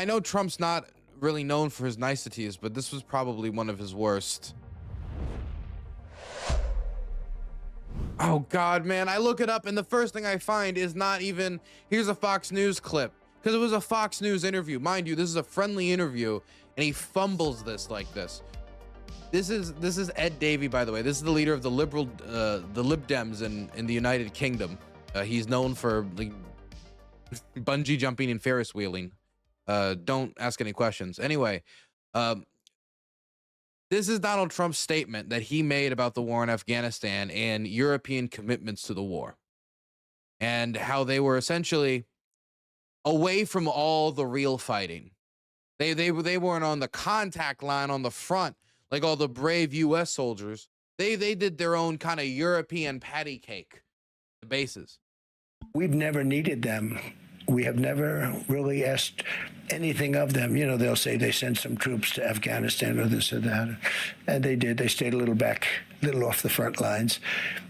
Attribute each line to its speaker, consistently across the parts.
Speaker 1: I know Trump's not really known for his niceties, but this was probably one of his worst. Oh God, man, I look it up and the first thing I find is not even, here's a Fox News clip, because it was a Fox News interview. Mind you, this is a friendly interview and he fumbles this like this. This is Ed Davey, by the way. This is the leader of the Lib Dems in the United Kingdom. He's known for like bungee jumping and Ferris wheeling. Don't ask any questions. Anyway, this is Donald Trump's statement that he made about the war in Afghanistan and European commitments to the war, and how they were essentially away from all the real fighting. They weren't on the contact line on the front like all the brave U.S. soldiers. They did their own kind of European patty cake, the bases.
Speaker 2: We've never needed them. We have never really asked anything of them. You know, they'll say they sent some troops to Afghanistan or this or that. And they did. They stayed a little back, a little off the front lines.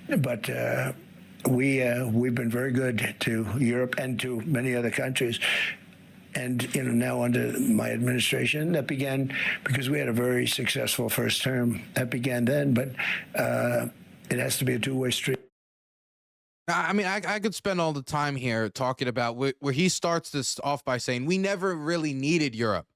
Speaker 2: But we've been very good to Europe and to many other countries. And, you know, now under my administration, that began because we had a very successful first term. That began then, but it has to be a two-way street.
Speaker 1: I mean, I could spend all the time here talking about where he starts this off by saying we never really needed Europe.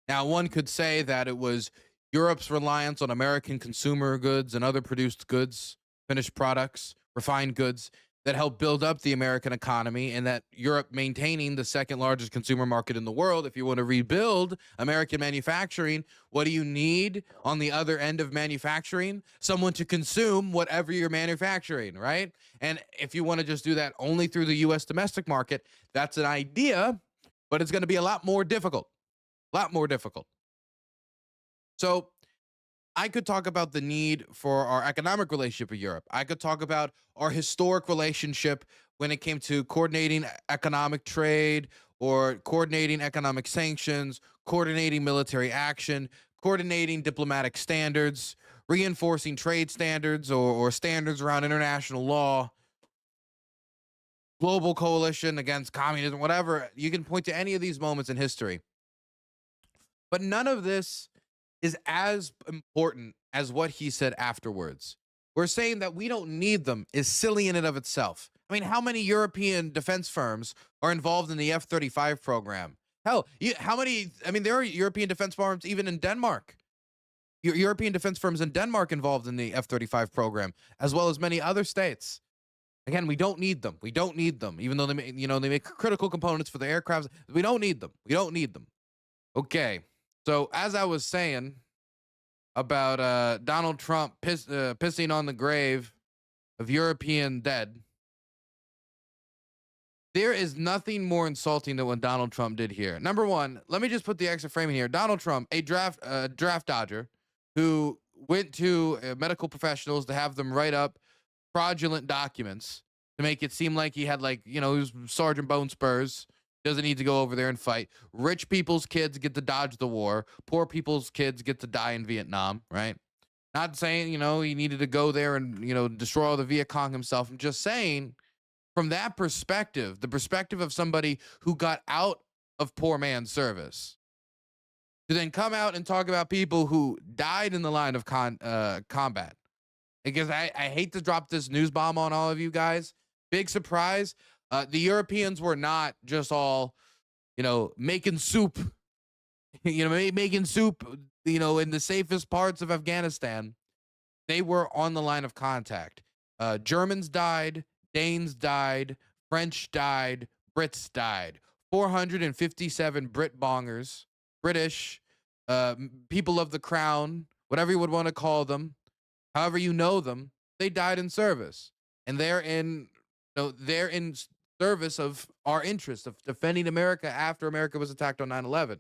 Speaker 1: Now, one could say that it was Europe's reliance on American consumer goods and other produced goods, finished products, refined goods that helped build up the American economy, and that Europe maintaining the second largest consumer market in the world. If you want to rebuild American manufacturing, what do you need on the other end of manufacturing? Someone to consume whatever you're manufacturing, right? And if you want to just do that only through the U.S. domestic market, that's an idea, but it's going to be a lot more difficult. So I could talk about the need for our economic relationship with Europe. I could talk about our historic relationship when it came to coordinating economic trade or coordinating economic sanctions, coordinating military action, coordinating diplomatic standards, reinforcing trade standards or standards around international law, global coalition against communism, whatever. You can point to any of these moments in history. But none of this is as important as what he said afterwards. We're saying that we don't need them is silly in and of itself. I mean, how many European defense firms are involved in the F-35 program? Hell, how many? I mean, there are European defense firms even in Denmark. European defense firms in Denmark involved in the F-35 program, as well as many other states. Again, we don't need them. We don't need them, even though they make critical components for the aircraft. We don't need them. We don't need them. Okay. So as I was saying about Donald Trump pissing on the grave of European dead, there is nothing more insulting than what Donald Trump did here. Number one, let me just put the extra frame in here. Donald Trump, a draft dodger who went to medical professionals to have them write up fraudulent documents to make it seem like he had, like, he was Sergeant Bone Spurs. Doesn't need to go over there and fight. Rich people's kids get to dodge the war. Poor people's kids get to die in Vietnam, right? Not saying, he needed to go there and, destroy all the Viet Cong himself. I'm just saying, from that perspective, the perspective of somebody who got out of poor man's service, to then come out and talk about people who died in the line of combat. Because I hate to drop this news bomb on all of you guys. Big surprise. The Europeans were not just all, making soup, making soup, in the safest parts of Afghanistan. They were on the line of contact. Germans died, Danes died, French died, Brits died. 457 British, people of the crown, whatever you would want to call them, however you know them, they died in service. And they're in service of our interest of defending America after America was attacked on 9/11.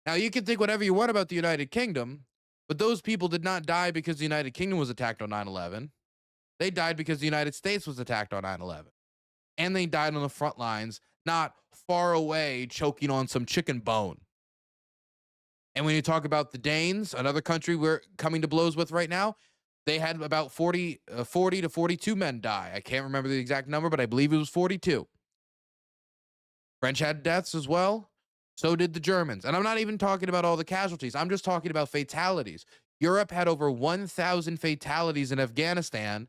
Speaker 1: Now, you can think whatever you want about the United Kingdom, but those people did not die because the United Kingdom was attacked on 9/11. They died because the United States was attacked on 9/11. And they died on the front lines, not far away choking on some chicken bone. And when you talk about the Danes, another country we're coming to blows with right now, they had about 40 to 42 men die. I can't remember the exact number, but I believe it was 42. French had deaths as well. So did the Germans. And I'm not even talking about all the casualties. I'm just talking about fatalities. Europe had over 1,000 fatalities in Afghanistan,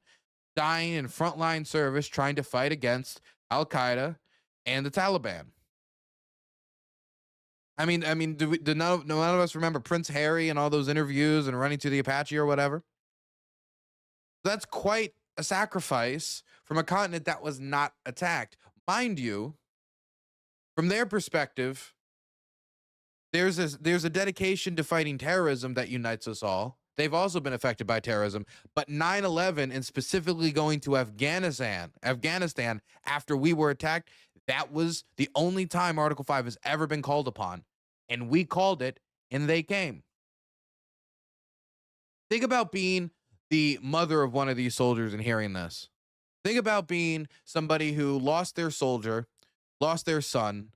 Speaker 1: dying in frontline service trying to fight against Al-Qaeda and the Taliban. I mean, do none of us remember Prince Harry and all those interviews and running to the Apache or whatever? That's quite a sacrifice from a continent that was not attacked. Mind you, from their perspective, there's a dedication to fighting terrorism that unites us all. They've also been affected by terrorism, but 9/11 and specifically going to Afghanistan after we were attacked, that was the only time Article 5 has ever been called upon, and we called it and they came. Think about being the mother of one of these soldiers and hearing this. Think about being somebody who lost their soldier, lost their son,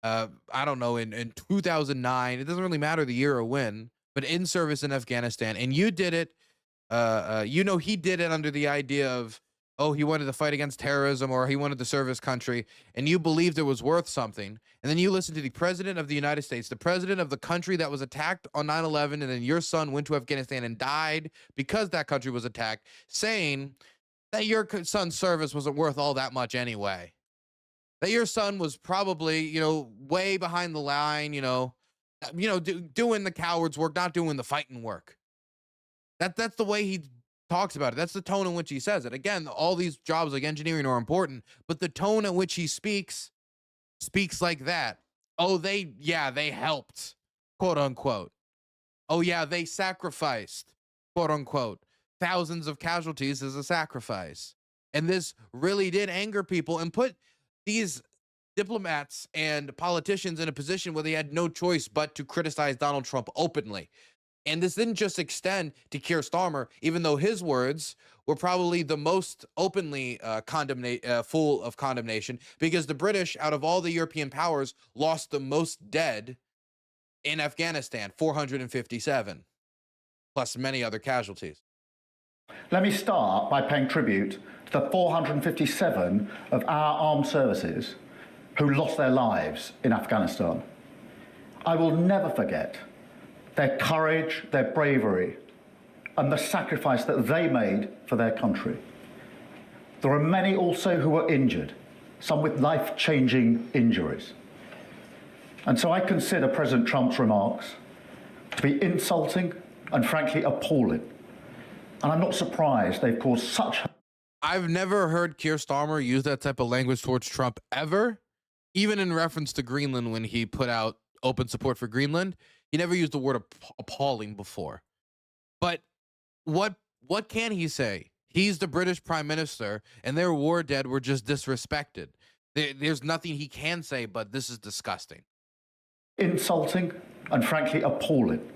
Speaker 1: I don't know, in 2009. It doesn't really matter the year or when, but in service in Afghanistan. And you did it, he did it under the idea of, oh, he wanted to fight against terrorism or he wanted to serve his country. And you believed it was worth something. And then you listened to the president of the United States, the president of the country that was attacked on 9/11. And then your son went to Afghanistan and died because that country was attacked, saying that your son's service wasn't worth all that much anyway. That your son was probably, way behind the line, doing the coward's work, not doing the fighting work. That's the way he talks about it. That's the tone in which he says it. Again, all these jobs like engineering are important, but the tone at which he speaks like that. Oh, they helped, quote unquote. Oh yeah, they sacrificed, quote unquote. Thousands of casualties as a sacrifice. And this really did anger people and put these diplomats and politicians in a position where they had no choice but to criticize Donald Trump openly. And this didn't just extend to Keir Starmer, even though his words were probably the most openly full of condemnation, because the British, out of all the European powers, lost the most dead in Afghanistan, 457, plus many other casualties.
Speaker 3: Let me start by paying tribute to the 457 of our armed services who lost their lives in Afghanistan. I will never forget their courage, their bravery, and the sacrifice that they made for their country. There are many also who were injured, some with life-changing injuries. And so I consider President Trump's remarks to be insulting and frankly appalling. And I'm not surprised they've caused such...
Speaker 1: I've never heard Keir Starmer use that type of language towards Trump ever, even in reference to Greenland when he put out open support for Greenland. He never used the word appalling before. But what can he say? He's the British Prime Minister, and their war dead were just disrespected. There's nothing he can say, but this is disgusting.
Speaker 3: Insulting and frankly appalling.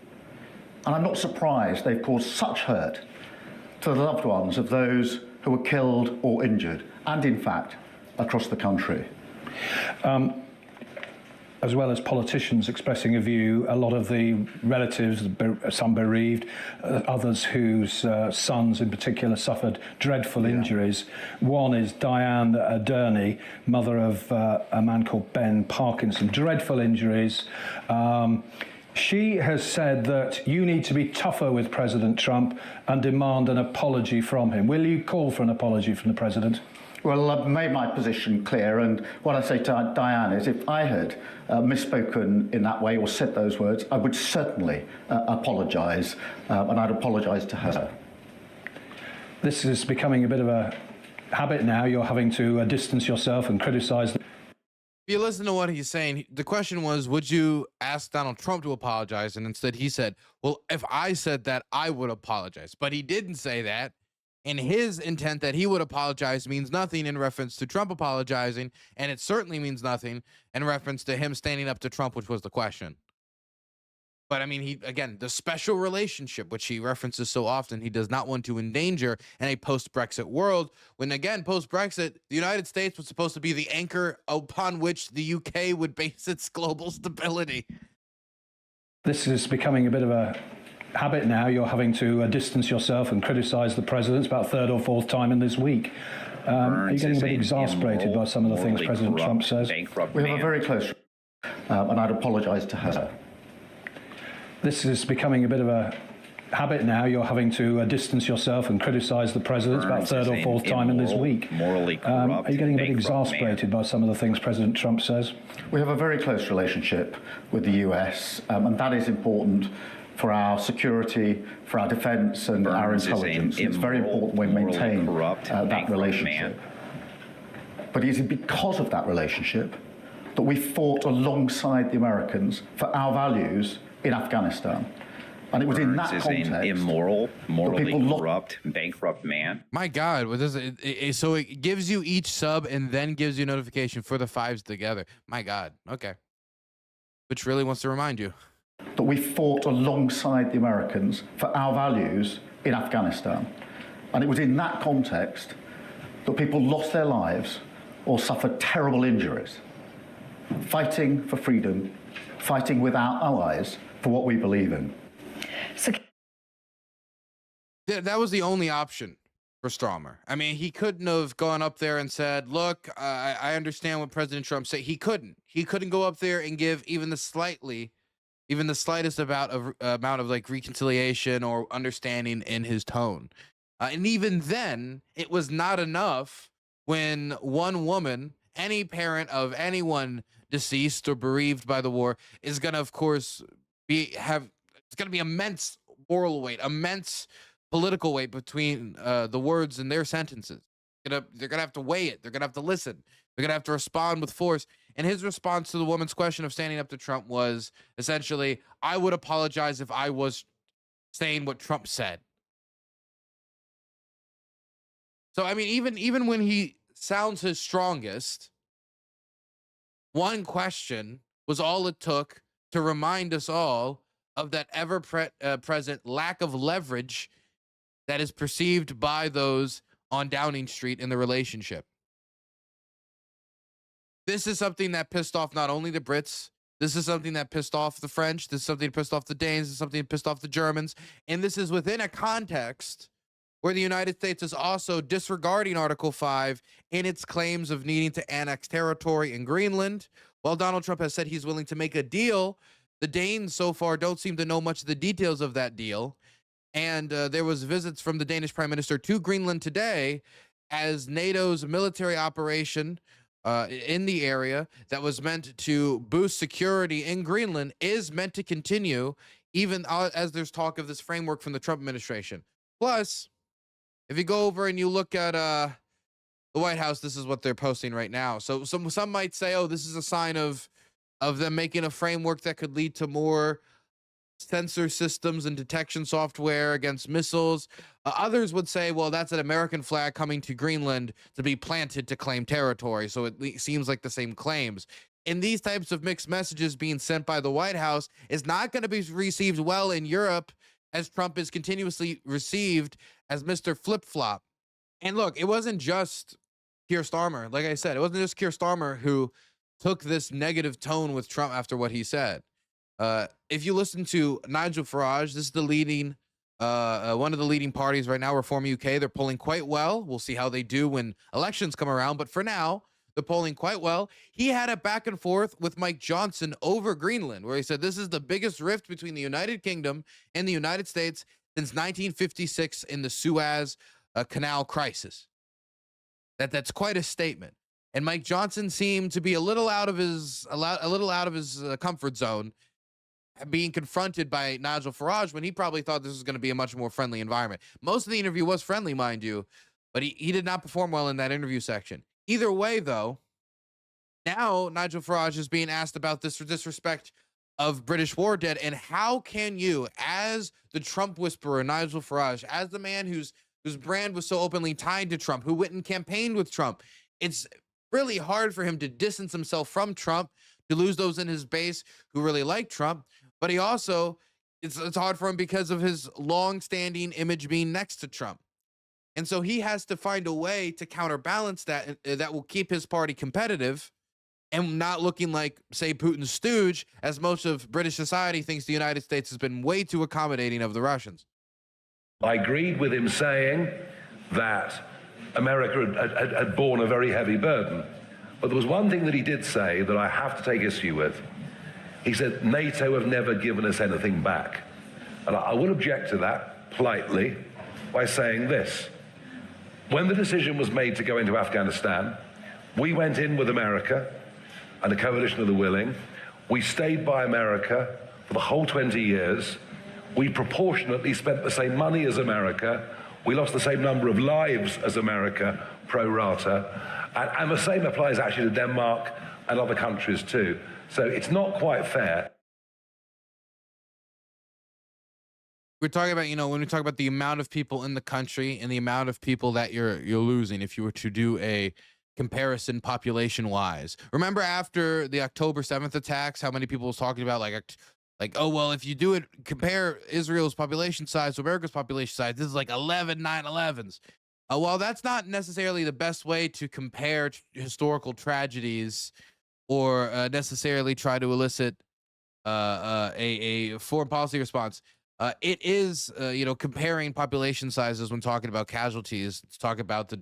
Speaker 3: And I'm not surprised they've caused such hurt to the loved ones of those who were killed or injured, and in fact, across the country.
Speaker 4: As well as politicians expressing a view, a lot of the relatives, some bereaved, others whose sons in particular suffered dreadful injuries. One is Diane Durney, mother of a man called Ben Parkinson, dreadful injuries. She has said that you need to be tougher with President Trump and demand an apology from him. Will you call for an apology from the president?
Speaker 3: Well, I've made my position clear, and what I say to Diane is if I had misspoken in that way or said those words, I would certainly apologise, and I'd apologise to her.
Speaker 4: This is becoming a bit of a habit now. You're having to distance yourself and criticise.
Speaker 1: If you listen to what he's saying, the question was, would you ask Donald Trump to apologize? And instead he said, well, if I said that, I would apologize. But he didn't say that. And his intent that he would apologize means nothing in reference to Trump apologizing, and it certainly means nothing in reference to him standing up to Trump, which was the question. But I mean, again, the special relationship, which he references so often, he does not want to endanger in a post-Brexit world, when again, post-Brexit, the United States was supposed to be the anchor upon which the UK would base its global stability.
Speaker 4: This is becoming a bit of a habit now. You're having to distance yourself and criticise the president. It's about third or fourth time in this week. Are you getting a bit exasperated by some of the things President Trump says?
Speaker 3: We have a very close and I'd apologise to her.
Speaker 4: This is becoming a bit of a habit now. You're having to distance yourself and criticise the president about third or fourth time in this week.
Speaker 5: Morally corrupt,
Speaker 4: are you getting a bit
Speaker 5: bankrupt
Speaker 4: exasperated
Speaker 5: man.
Speaker 4: by some of the things President Trump says?
Speaker 3: We have a very close relationship with the US, and that is important for our security, for our defence and our intelligence. It's very important we maintain that relationship. But it is because of that relationship that we fought alongside the Americans for our values in Afghanistan. And it was in that context
Speaker 5: an immoral, morally
Speaker 3: people
Speaker 5: corrupt, bankrupt man.
Speaker 1: My God, what is it? So it gives you each sub and then gives you notification for the fives together. My God. Okay. Which really wants to remind you
Speaker 3: that we fought alongside the Americans for our values in Afghanistan. And it was in that context that people lost their lives or suffered terrible injuries, fighting for freedom, fighting with our allies for what we believe in.
Speaker 6: So
Speaker 1: that was the only option for Stromer. I mean, he couldn't have gone up there and said, look, I understand what President Trump said. He couldn't go up there and give even the slightest amount of like reconciliation or understanding in his tone. And even then, it was not enough when one woman, any parent of anyone deceased or bereaved by the war, is going to, of course, it's going to be immense moral weight, immense political weight between the words in their sentences. They're going to have to weigh it. They're going to have to listen. They're going to have to respond with force. And his response to the woman's question of standing up to Trump was essentially, I would apologize if I was saying what Trump said. So, I mean, even when he sounds his strongest, one question was all it took to remind us all of that ever-present lack of leverage that is perceived by those on Downing Street in the relationship. This is something that pissed off not only the Brits, this is something that pissed off the French, this is something that pissed off the Danes, this is something that pissed off the Germans, and this is within a context where the United States is also disregarding Article 5 in its claims of needing to annex territory in Greenland. While Donald Trump has said he's willing to make a deal, the Danes so far don't seem to know much of the details of that deal. And there was visits from the Danish Prime Minister to Greenland today as NATO's military operation in the area that was meant to boost security in Greenland is meant to continue, even as there's talk of this framework from the Trump administration. Plus, if you go over and you look at the White House, this is what they're posting right now. So some might say, oh, this is a sign of them making a framework that could lead to more sensor systems and detection software against missiles. Others would say, well, that's an American flag coming to Greenland to be planted to claim territory. So it seems like the same claims. And these types of mixed messages being sent by the White House is not going to be received well in Europe, as Trump is continuously received as Mr. Flip-Flop. And look, it wasn't just Keir Starmer. Like I said, it wasn't just Keir Starmer who took this negative tone with Trump after what he said. If you listen to Nigel Farage, this is the leading, one of the leading parties right now, Reform UK. They're polling quite well. We'll see how they do when elections come around. But for now, they're polling quite well. He had a back and forth with Mike Johnson over Greenland, where he said this is the biggest rift between the United Kingdom and the United States since 1956 in the Suez Canal crisis. That's quite a statement. And Mike Johnson seemed to be a little out of his comfort zone, being confronted by Nigel Farage when he probably thought this was going to be a much more friendly environment. Most of the interview was friendly, mind you, but he did not perform well in that interview section. Either way, though, now Nigel Farage is being asked about this disrespect of British war dead, and how can you, as the Trump whisperer, Nigel Farage, as the man whose brand was so openly tied to Trump, who went and campaigned with Trump, it's really hard for him to distance himself from Trump, to lose those in his base who really like Trump. But he also, it's hard for him because of his long-standing image being next to Trump. And so he has to find a way to counterbalance that will keep his party competitive and not looking like, say, Putin's stooge, as most of British society thinks the United States has been way too accommodating of the Russians.
Speaker 7: I agreed with him saying that America had borne a very heavy burden. But there was one thing that he did say that I have to take issue with. He said, NATO have never given us anything back. And I will object to that politely by saying this. When the decision was made to go into Afghanistan, we went in with America and a coalition of the willing. We stayed by America for the whole 20 years. We proportionately spent the same money as America. We lost the same number of lives as America, pro rata. And the same applies actually to Denmark and other countries too. So it's not quite fair.
Speaker 1: We're talking about, when we talk about the amount of people in the country and the amount of people that you're losing, if you were to do a comparison population wise. Remember after the October 7th attacks, how many people was talking about like, oh, well, if you do it, compare Israel's population size to America's population size, this is like 11 9/11s. Well, that's not necessarily the best way to compare historical tragedies or necessarily try to elicit a foreign policy response. It is, comparing population sizes when talking about casualties, to talk about the,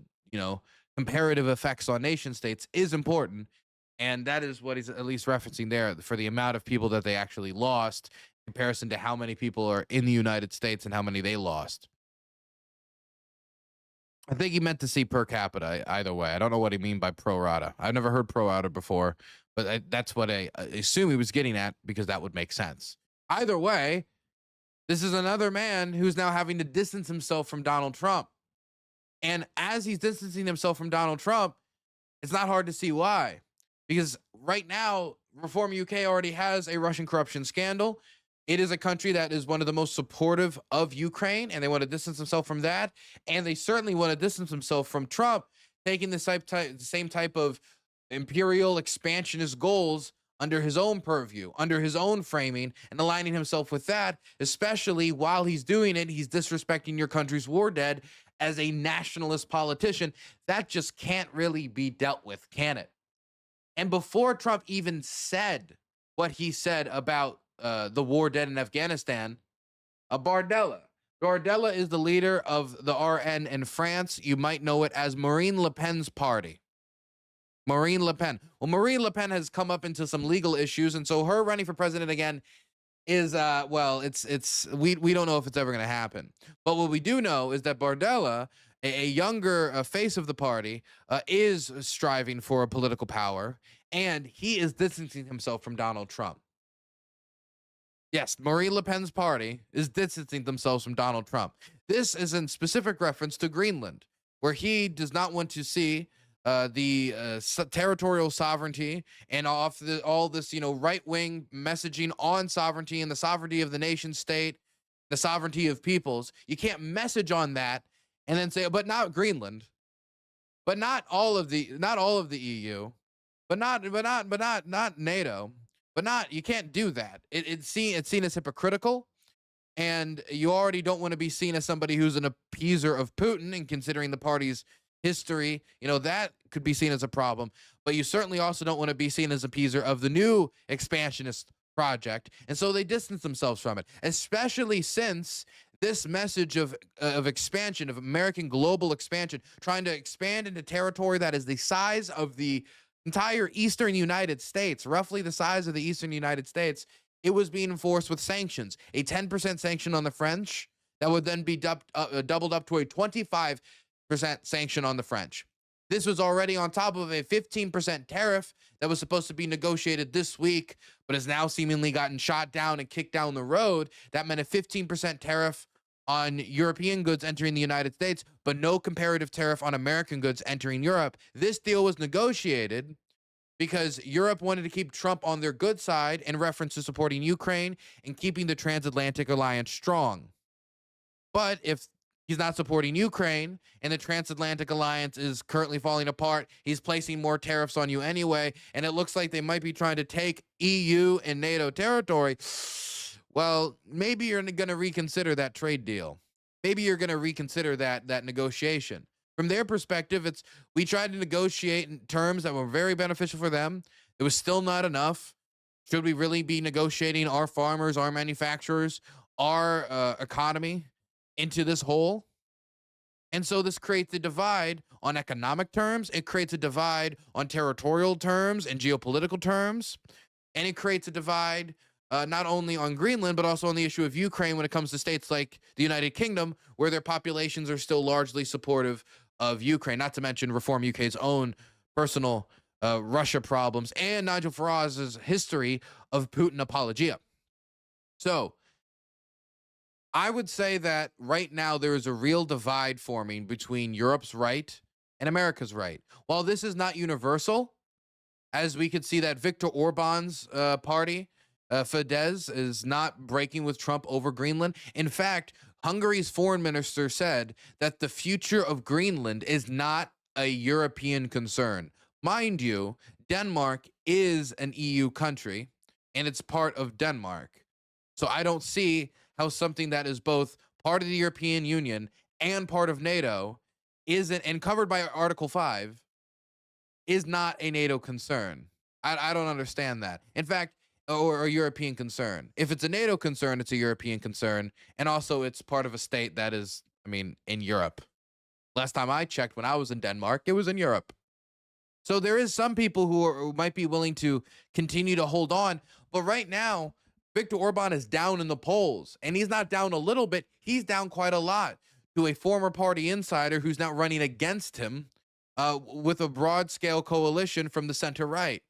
Speaker 1: comparative effects on nation states is important. And that is what he's at least referencing there for the amount of people that they actually lost in comparison to how many people are in the United States and how many they lost. I think he meant to see per capita either way. I don't know what he mean by pro rata. I've never heard pro rata before, but that's what I assume he was getting at, because that would make sense. Either way, this is another man who's now having to distance himself from Donald Trump. And as he's distancing himself from Donald Trump, it's not hard to see why. Because right now, Reform UK already has a Russian corruption scandal. It is a country that is one of the most supportive of Ukraine, and they want to distance themselves from that. And they certainly want to distance themselves from Trump, taking the same type of imperial expansionist goals under his own purview, under his own framing, and aligning himself with that, especially while he's doing it, he's disrespecting your country's war dead as a nationalist politician. That just can't really be dealt with, can it? And before Trump even said what he said about the war dead in Afghanistan, Bardella is the leader of the RN in France. You might know it as Marine Le Pen's party. Marine Le Pen. Well, Marine Le Pen has come up into some legal issues, and so her running for president again is we don't know if it's ever going to happen. But what we do know is that Bardella, a younger face of the party, is striving for a political power, and he is distancing himself from Donald Trump. Yes, Marine Le Pen's party is distancing themselves from Donald Trump. This is in specific reference to Greenland, where he does not want to see the territorial sovereignty and all this, right-wing messaging on sovereignty and the sovereignty of the nation state, the sovereignty of peoples. You can't message on that and then say, but not Greenland, but not all of the EU, but not NATO, but not, you can't do that. It's seen as hypocritical. And you already don't want to be seen as somebody who's an appeaser of Putin, and considering the party's history, that could be seen as a problem. But you certainly also don't want to be seen as an appeaser of the new expansionist project. And so they distance themselves from it, especially since this message of expansion, of American global expansion, trying to expand into territory that is the size of the entire eastern United States, roughly the size of the eastern United States, it was being enforced with sanctions. A 10% sanction on the French that would then be doubled up to a 25% sanction on the French. This was already on top of a 15% tariff that was supposed to be negotiated this week, but has now seemingly gotten shot down and kicked down the road. That meant a 15% tariff on European goods entering the United States, but no comparative tariff on American goods entering Europe. This deal was negotiated because Europe wanted to keep Trump on their good side in reference to supporting Ukraine and keeping the transatlantic alliance strong. But if he's not supporting Ukraine and the transatlantic alliance is currently falling apart, he's placing more tariffs on you anyway, and it looks like they might be trying to take EU and NATO territory. Well, maybe you're going to reconsider that trade deal. Maybe you're going to reconsider that negotiation. From their perspective, we tried to negotiate in terms that were very beneficial for them. It was still not enough. Should we really be negotiating our farmers, our manufacturers, our economy into this hole? And so this creates a divide on economic terms. It creates a divide on territorial terms and geopolitical terms. And it creates a divide not only on Greenland, but also on the issue of Ukraine when it comes to states like the United Kingdom, where their populations are still largely supportive of Ukraine, not to mention Reform UK's own personal Russia problems and Nigel Farage's history of Putin apologia. So I would say that right now there is a real divide forming between Europe's right and America's right. While this is not universal, as we could see that Viktor Orban's party, Fidesz, is not breaking with Trump over Greenland. In fact, Hungary's foreign minister said that the future of Greenland is not a European concern. Mind you, Denmark is an EU country, and it's part of Denmark. So I don't see how something that is both part of the European Union and part of NATO isn't, and covered by Article 5, is not a NATO concern. I don't understand that. In fact, or a European concern. If it's a NATO concern, it's a European concern. And also it's part of a state that is, I mean, in Europe. Last time I checked when I was in Denmark, it was in Europe. So there is some people who might be willing to continue to hold on. But right now, Viktor Orban is down in the polls. And he's not down a little bit. He's down quite a lot to a former party insider who's now running against him with a broad-scale coalition from the center-right.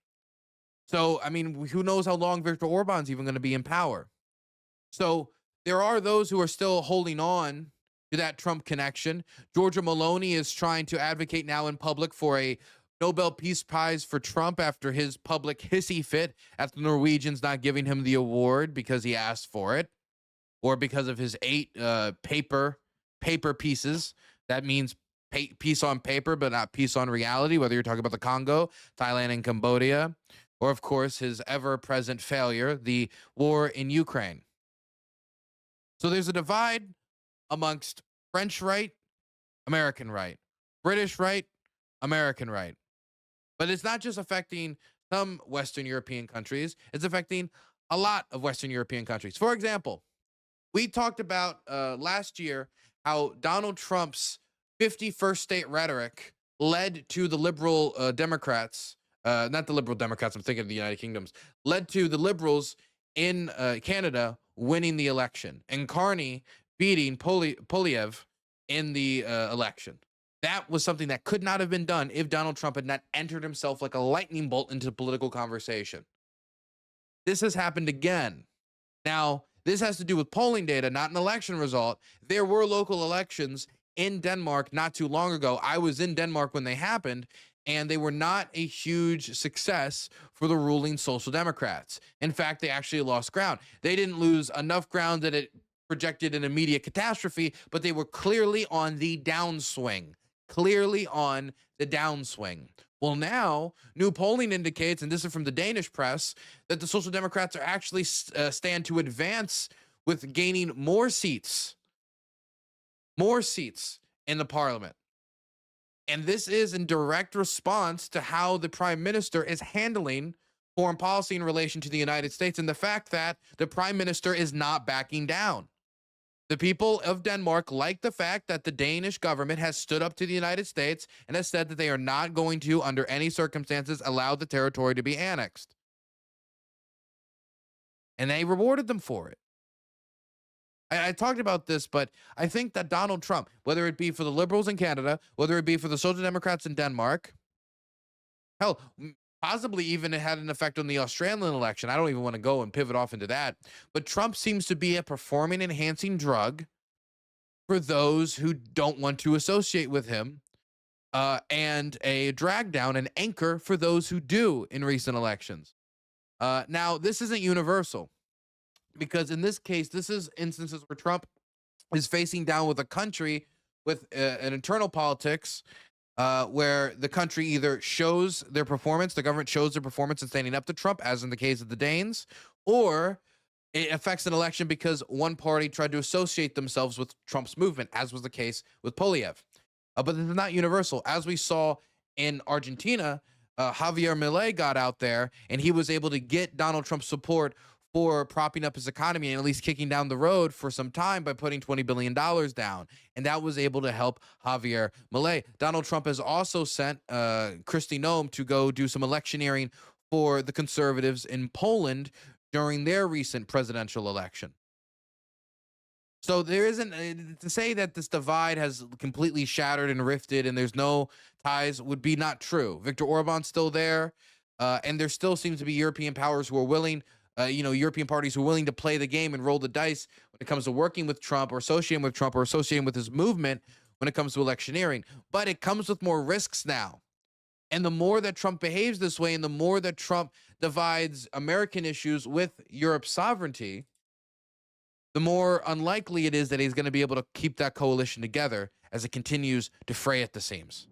Speaker 1: So, I mean, who knows how long Viktor Orban's even going to be in power. So there are those who are still holding on to that Trump connection. Giorgia Meloni is trying to advocate now in public for a Nobel Peace Prize for Trump after his public hissy fit at the Norwegians not giving him the award because he asked for it, or because of his 8 paper pieces. That means peace on paper, but not peace on reality, whether you're talking about the Congo, Thailand, and Cambodia, or, of course, his ever-present failure, the war in Ukraine. So there's a divide amongst French right, American right, British right, American right. But it's not just affecting some Western European countries. It's affecting a lot of Western European countries. For example, we talked about last year how Donald Trump's 51st state rhetoric led to the liberal Democrats, not the liberal Democrats, I'm thinking of the United Kingdoms, led to the liberals in Canada winning the election, and Carney beating Polyev in the election. That was something that could not have been done if Donald Trump had not entered himself like a lightning bolt into political conversation. This has happened again. Now, this has to do with polling data, not an election result. There were local elections in Denmark not too long ago. I was in Denmark when they happened, and they were not a huge success for the ruling Social Democrats. In fact, they actually lost ground. They didn't lose enough ground that it projected an immediate catastrophe, but they were clearly on the downswing. Well, now, new polling indicates, and this is from the Danish press, that the Social Democrats are actually stand to advance with gaining more seats in the parliament. And this is in direct response to how the prime minister is handling foreign policy in relation to the United States, and the fact that the prime minister is not backing down. The people of Denmark like the fact that the Danish government has stood up to the United States and has said that they are not going to, under any circumstances, allow the territory to be annexed. And they rewarded them for it. I talked about this, but I think that Donald Trump, whether it be for the liberals in Canada, whether it be for the Social Democrats in Denmark, hell, possibly even it had an effect on the Australian election. I don't even want to go and pivot off into that. But Trump seems to be a performing enhancing drug for those who don't want to associate with him, and a drag down, an anchor for those who do in recent elections. Now, this isn't universal, because in this case, this is instances where Trump is facing down with a country with an internal politics where the country either shows their performance, the government shows their performance in standing up to Trump, as in the case of the Danes, or it affects an election because one party tried to associate themselves with Trump's movement, as was the case with Polyev. But this is not universal. As we saw in Argentina, Javier Milei got out there, and he was able to get Donald Trump's support for propping up his economy and at least kicking down the road for some time by putting $20 billion down. And that was able to help Javier Milei. Donald Trump has also sent Kristi Noem to go do some electioneering for the conservatives in Poland during their recent presidential election. So there isn't to say that this divide has completely shattered and rifted and there's no ties would be not true. Viktor Orban's still there, and there still seems to be European powers who are willing, European parties who are willing to play the game and roll the dice when it comes to working with Trump or associating with Trump or associating with his movement when it comes to electioneering. But it comes with more risks now. And the more that Trump behaves this way and the more that Trump divides American issues with Europe's sovereignty, the more unlikely it is that he's going to be able to keep that coalition together as it continues to fray at the seams.